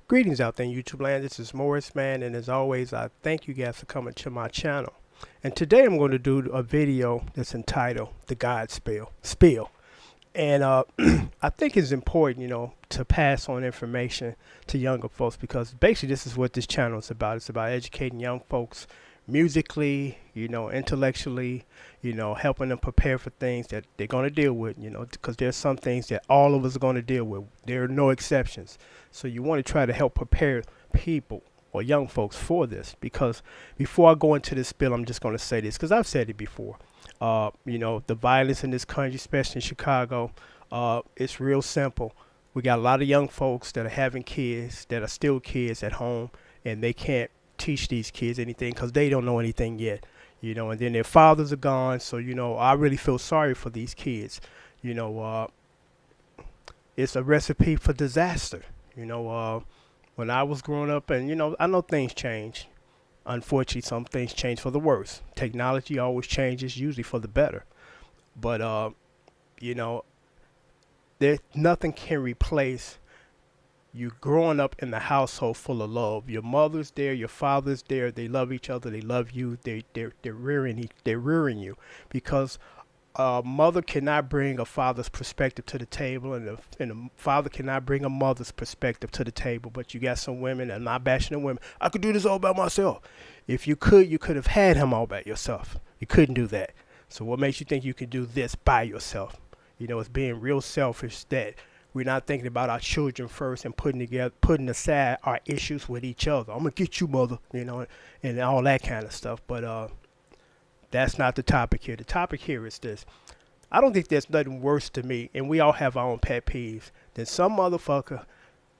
Greetings out there in YouTube land. This is Morris, man, and as always, I thank you guys for coming to my channel. And today I'm going to do a video that's entitled "The God Spiel." And I think it's important, to pass on information to younger folks because basically this is what this channel is about. It's about educating young folks musically, intellectually, helping them prepare for things that they're going to deal with, because there's some things that all of us are going to deal with. There are no exceptions. So you want to try to help prepare people or young folks for this, because before I go into this spiel, I'm just going to say this because I've said it before. The violence in this country, especially in Chicago, it's real simple. We got a lot of young folks that are having kids that are still kids at home, and they can't teach these kids anything because they don't know anything yet. And then their fathers are gone. So, I really feel sorry for these kids. It's a recipe for disaster. When I was growing up, and, I know things change. Unfortunately, some things change for the worse. Technology always changes, usually for the better. But, there nothing can replace you growing up in the household full of love. Your mother's there, your father's there. They love each other. They love you. They're rearing you, because a mother cannot bring a father's perspective to the table, and a father cannot bring a mother's perspective to the table. But you got some women, and I'm not bashing the women. I could do this all by myself. If you could have had him all by yourself. You couldn't do that. So what makes you think you can do this by yourself? It's being real selfish that we're not thinking about our children first and putting aside our issues with each other. I'm gonna get you, mother, and all that kind of stuff. But that's not the topic here. The topic here is this. I don't think there's nothing worse to me, and we all have our own pet peeves, than some motherfucker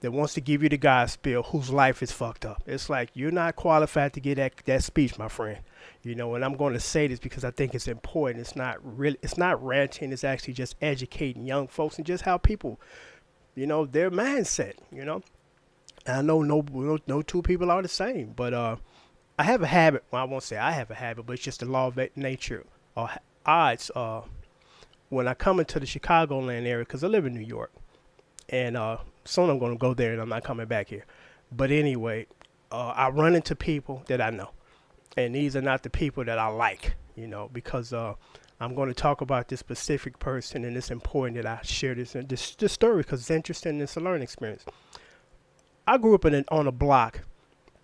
that wants to give you the God spiel whose life is fucked up. It's like you're not qualified to get that speech, my friend. And I'm going to say this because I think it's important. It's not ranting. It's actually just educating young folks and just how people, their mindset. And I know no two people are the same, but I have a habit. Well, I won't say I have a habit, but it's just the law of nature or odds. When I come into the Chicagoland area, because I live in New York, and soon I'm going to go there, and I'm not coming back here. But anyway, I run into people that I know. And these are not the people that I like, because I'm going to talk about this specific person, and it's important that I share this story because it's interesting and it's a learning experience. I grew up on a block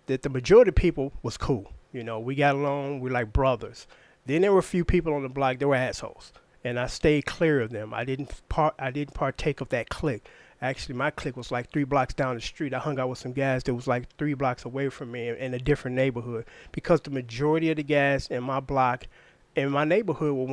that the majority of people was cool. We got along. We're like brothers. Then there were a few people on the block that were assholes, and I stayed clear of them. I didn't partake of that clique. Actually, my clique was like 3 blocks down the street. I hung out with some guys that was like 3 blocks away from me in a different neighborhood, because the majority of the guys in my block, in my neighborhood, were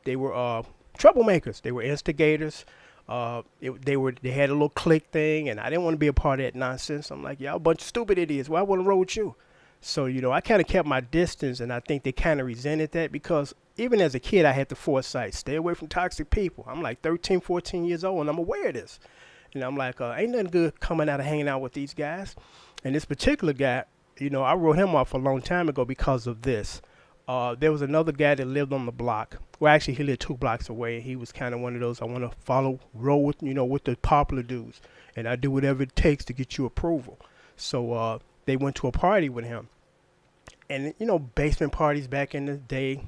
they were troublemakers. They were instigators. They had a little clique thing, and I didn't want to be a part of that nonsense. I'm like, y'all a bunch of stupid idiots. Why wouldn't I roll with you? So, I kind of kept my distance, and I think they kind of resented that because even as a kid, I had the foresight, stay away from toxic people. I'm like 13, 14 years old, and I'm aware of this. And I'm like, ain't nothing good coming out of hanging out with these guys. And this particular guy, I wrote him off a long time ago because of this. There was another guy that lived on the block. Well, actually, he lived 2 blocks away. He was kind of one of those, I want to roll with, with the popular dudes. And I do whatever it takes to get you approval. So they went to a party with him. And, basement parties back in the day,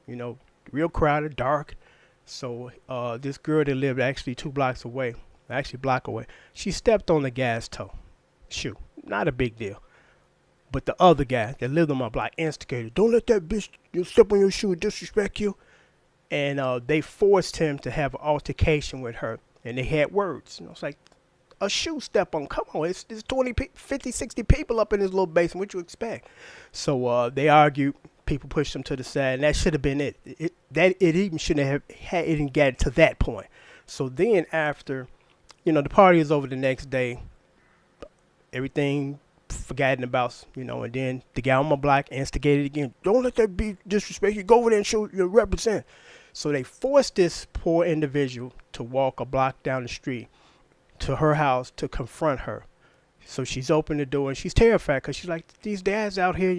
real crowded, dark. So this girl that lived actually 2 blocks away, actually a block away, she stepped on the guy's toe. Shoot, not a big deal. But the other guy that lived on my block instigated, don't let that bitch step on your shoe and disrespect you. And they forced him to have an altercation with her. And they had words. It's like, a shoe step on. Come on, it's 20, 50, 60 people up in this little basement. What you expect? So they argued. People pushed him to the side, and that should have been it. It even shouldn't have had it didn't get to that point. So then after, the party is over the next day. Everything forgotten about, and then the guy on my block instigated again. Don't let that be disrespectful. Go over there and show represent. So they forced this poor individual to walk a block down the street to her house to confront her. So she's opened the door and she's terrified because she's like, these dads out here,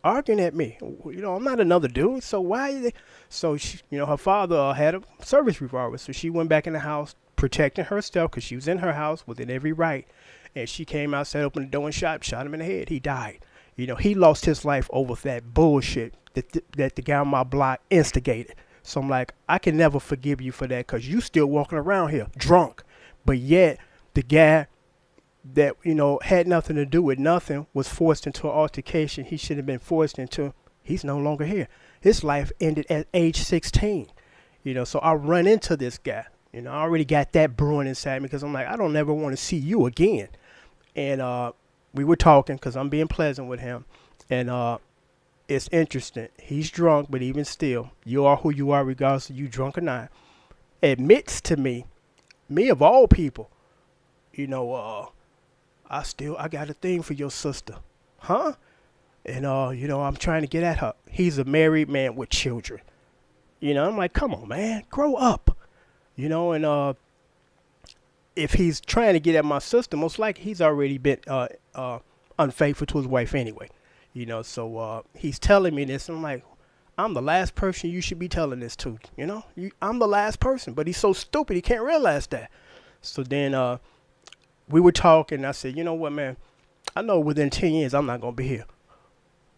arguing at me. I'm not another dude. So why are they? So she, her father had a service revolver. So she went back in the house, protecting herself because she was in her house within every right. And she came outside, opened the door and shot him in the head. He died. He lost his life over that bullshit that the guy on my block instigated. So I'm like, I can never forgive you for that because you still walking around here drunk. But yet the guy that, had nothing to do with nothing was forced into an altercation he should have been forced into. He's no longer here. His life ended at age 16. So I run into this guy. I already got that brewing inside me because I'm like, I don't ever want to see you again. And we were talking because I'm being pleasant with him. And it's interesting. He's drunk, but even still, you are who you are regardless of you drunk or not. Admits to me of all people, I got a thing for your sister. Huh? And, I'm trying to get at her. He's a married man with children. I'm like, come on, man, grow up. And if he's trying to get at my sister, most likely he's already been unfaithful to his wife anyway. So he's telling me this. And I'm like, I'm the last person you should be telling this to. I'm the last person. But he's so stupid, he can't realize that. So then we were talking. I said, you know what, man? I know within 10 years I'm not going to be here.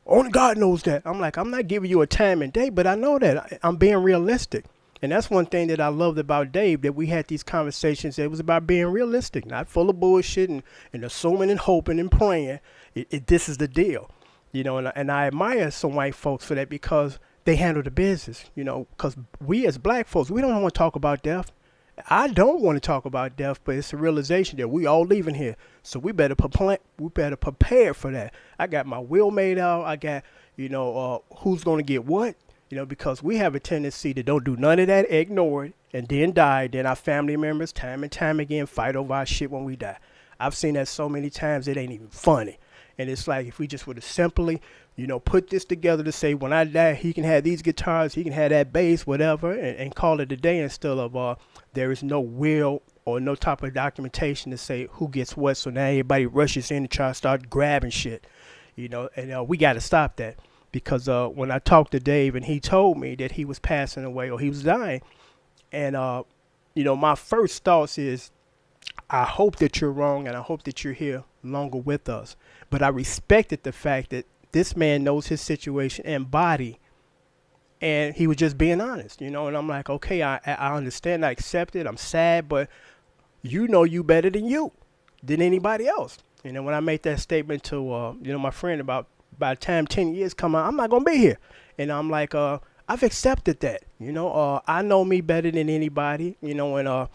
Only God knows that. I'm like, I'm not giving you a time and date, but I know that. I'm being realistic. And that's one thing that I loved about Dave, that we had these conversations. It was about being realistic, not full of bullshit and assuming and hoping and praying. This is the deal. And I admire some white folks for that because they handle the business, because we as black folks, we don't want to talk about death. I don't want to talk about death, but it's a realization that we all leaving here. So we better prepare for that. I got my will made out. I got, who's going to get what, because we have a tendency to don't do none of that, ignore it, and then die. Then our family members, time and time again, fight over our shit when we die. I've seen that so many times, it ain't even funny. And it's like, if we just would have simply, put this together to say, when I die, he can have these guitars, he can have that bass, whatever, and call it a day, instead of there is no will or no type of documentation to say who gets what. So now everybody rushes in and try to start grabbing shit, and we got to stop that. Because when I talked to Dave and he told me that he was passing away or he was dying, and, my first thoughts is, I hope that you're wrong and I hope that you're here longer with us. But I respected the fact that this man knows his situation and body, and he was just being honest, and I'm like, okay, I understand, I accept it, I'm sad, but you better than anybody else. When I made that statement to, my friend about by the time 10 years come out, I'm not going to be here. And I'm like, I've accepted that, I know me better than anybody, and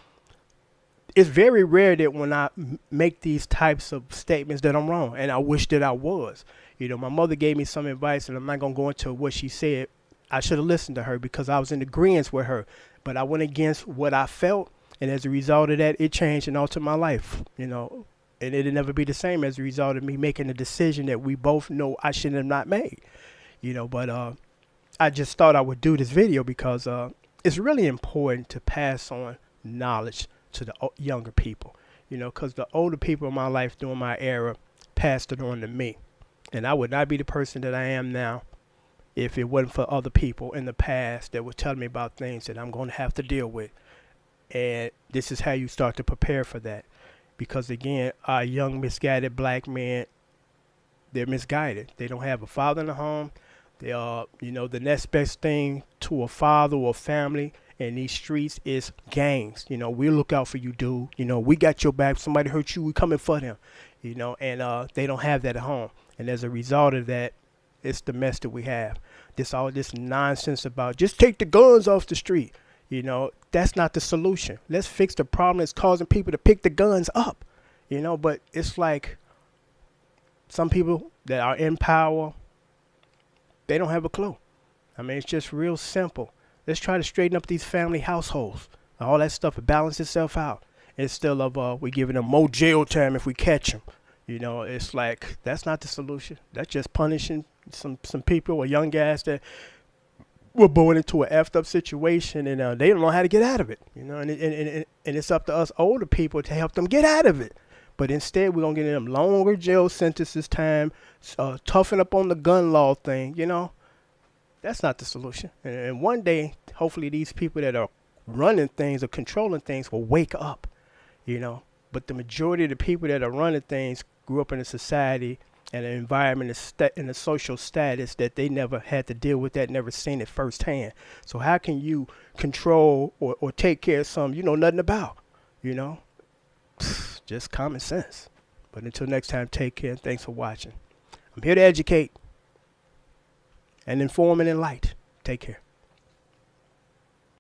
it's very rare that when I make these types of statements that I'm wrong, and I wish that I was. My mother gave me some advice, and I'm not going to go into what she said. I should have listened to her because I was in agreement with her, but I went against what I felt, and as a result of that, it changed and altered my life, and it'll never be the same as a result of me making a decision that we both know I should have not made, but I just thought I would do this video because it's really important to pass on knowledge to the younger people, because the older people in my life during my era passed it on to me. And I would not be the person that I am now if it wasn't for other people in the past that were telling me about things that I'm going to have to deal with. And this is how you start to prepare for that. Because, again, our young, misguided black men, they're misguided. They don't have a father in the home. They are, the next best thing to a father or family in these streets is gangs. We look out for you, dude. We got your back. Somebody hurt you, we coming for them. And they don't have that at home. And as a result of that, it's the mess that we have. All this nonsense about just take the guns off the street. That's not the solution. Let's fix the problem that's causing people to pick the guns up. But it's like some people that are in power, they don't have a clue. I mean, it's just real simple. Let's try to straighten up these family households. All that stuff will balance itself out. Instead of we giving them more jail time if we catch them. It's like, that's not the solution. That's just punishing some people or young guys that were born into an effed up situation, and they don't know how to get out of it. And it's up to us older people to help them get out of it. But instead, we're going to get them longer jail sentences time, toughen up on the gun law thing, That's not the solution. And one day, hopefully these people that are running things or controlling things will wake up, you know. But the majority of the people that are running things grew up in a society and an environment and a social status that they never had to deal with that, never seen it firsthand. So how can you control or take care of something you know nothing about, you know? Just common sense. But until next time, take care. Thanks for watching. I'm here to educate and inform and enlighten. Take care.